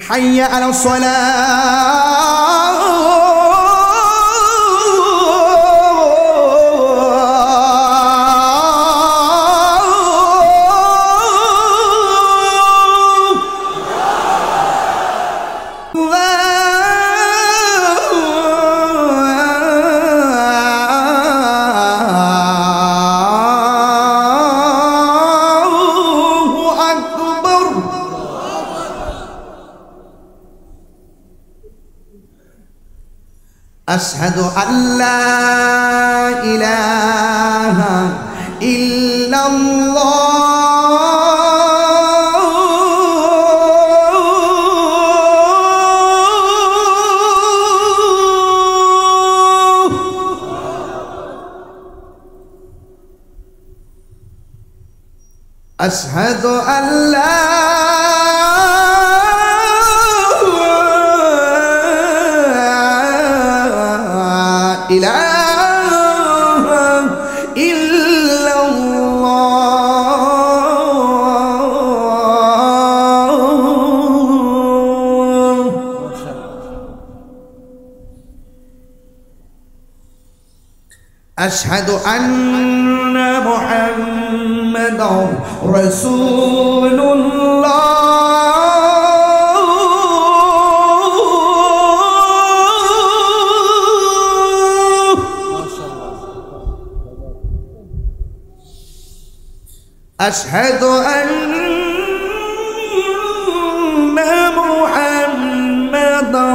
হাইয়া আলাস সালাহ أشهد أن لا إله إلا الله أشهد أن لا إله إلا الله أشهد أن محمدا رسول الله أشهد أن محمدا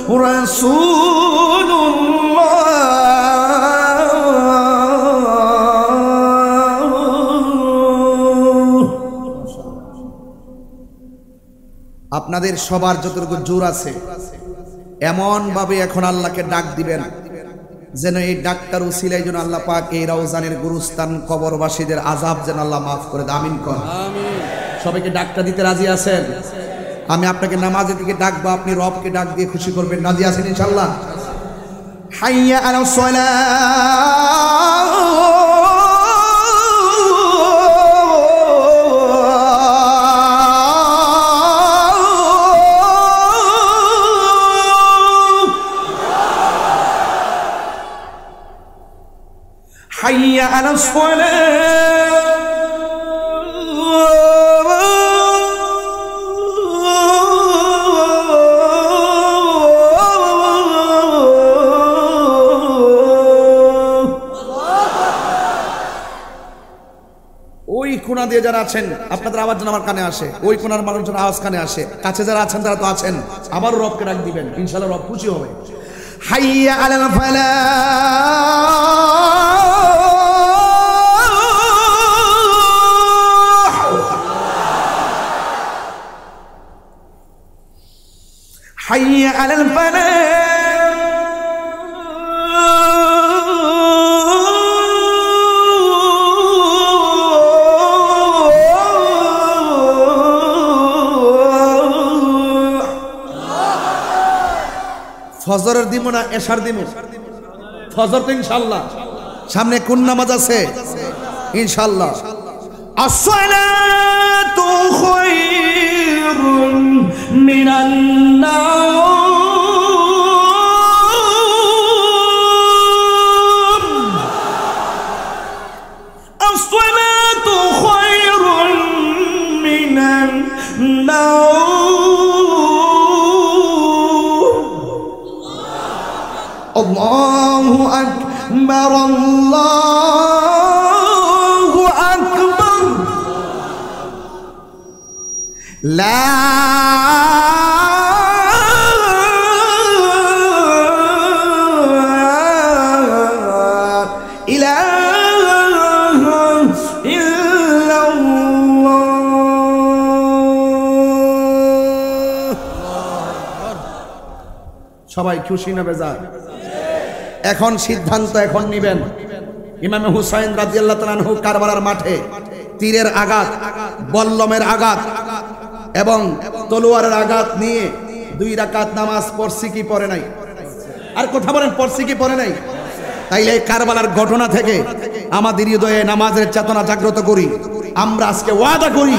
رسول الله আপনাদের সবার যতটুকু জোর আছে এমন ভাবে এখন আল্লাহকে ডাক দিবেন যেন এই ডাক্তার উসিলায় যেন আল্লাহ পাক এই রওজানের গুরুস্থান কবরবাসীদের আযাব যেন আল্লাহ মাফ করে দেন আমিন কোন আমিন সবাইকে ডাকটা দিতে রাজি আছেন আমি আপনাকে নামাজের দিকে ডাকবো আপনি রবকে ডাক দিয়ে খুশি করবেন রাজি আছেন ইনশাআল্লাহ হাইয়া আলাস সালাহ حي على الصلاة ওই কোণা দিয়ে যারা আছেন আপনাদের আওয়াজ যেন আমার কানে আসে ওই কোণার মানুষজন আওয়াজ কানে আসে কাছে যারা আছেন তারা তো আছেন আবার রবকে ডাক দিবেন ইনশাআল্লাহ রব খুশি হবে হাইয়া আলাল ফালাহ حي على الفلاح ফজরের দিব না এশার দিব ফজর তো ইনশাআল্লাহ সামনে কোন নামাজ আছে ইনশাআল্লাহ আসসালাতু খায়রুন মিনান নাওম আসসালাতু খায়রুন মিনান নাওম আল্লাহু আকবার আল্লাহু আকবার লা ইলাহা ইল্লাল্লাহ সবাই খুশি না বেজার এখন সিদ্ধান্ত এখন নেবেন ইমাম হুসাইন রাদিয়াল্লাহু তাআলা আনহু কারবালার মাঠে তীরের আঘাত বল্লমের আঘাত এবং তলোয়ারের আঘাত নিয়ে 2 রাকাত নামাজ পড়ছি কি পড়ে নাই আর কথা বলেন পড়ছি কি পড়ে নাই তাইলে এই কারবালার ঘটনা থেকে আমাদের হৃদয়ে নামাজের চেতনা জাগ্রত করি আমরা আজকে ওয়াদা করি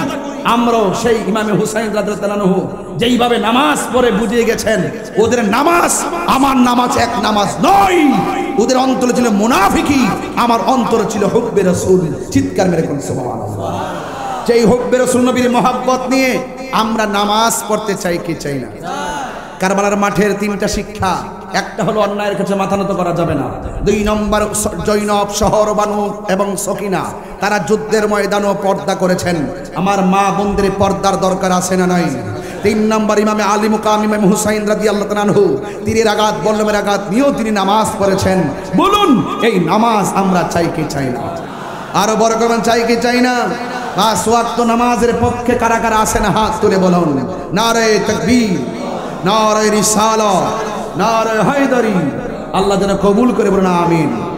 আমরাও সেই ইমামে হুসাইন রাদিয়াল্লাহু আনহু যেইভাবে নামাজ পড়ে বুঝিয়ে গেছেন, ওদের নামাজ আমার নামাজ এক নামাজ নয়, ওদের অন্তরে ছিল মুনাফিকি, আমার অন্তরে ছিল হুব্বে রাসূল। চিৎকার মেরে কোন সুবহানাল্লাহ। যেই হুব্বে রাসূল নবীর মহব্বত নিয়ে আমরা নামাজ পড়তে চাই কি চাই না? কারবালার মাঠের তিনটা শিক্ষা, একটা হলো অন্যায়ের কাছে মাথা নত করা যাবে না। 2 নম্বর জৈনব, শহর বানু এবং সকিনা তারা যুদ্ধের ময়দানও পর্দা করেছেন। আমার মা বোনদের পর্দার দরকার আছে না নাই? 3 নম্বর ইমামে আলী মুকাম ইমাম হুসাইন রাদিয়াল্লাহু তাআলা আনহু তীরের আঘাত বল্লমের আঘাত নিয়েও তিনি নামাজ পড়েছেন। বলুন এই নামাজ আমরা চাই কি চাই না? আরো বড় করবেন, চাই কি চাই না? 5 ওয়াক্ত নামাজের পক্ষে কারা কারা আছেন হাত তুলে বলুন। নারে তাকবীর, নারে রিসালাত, নারে হায়দারি। আল্লাহ যেন কবুল করে বলুন আমিন।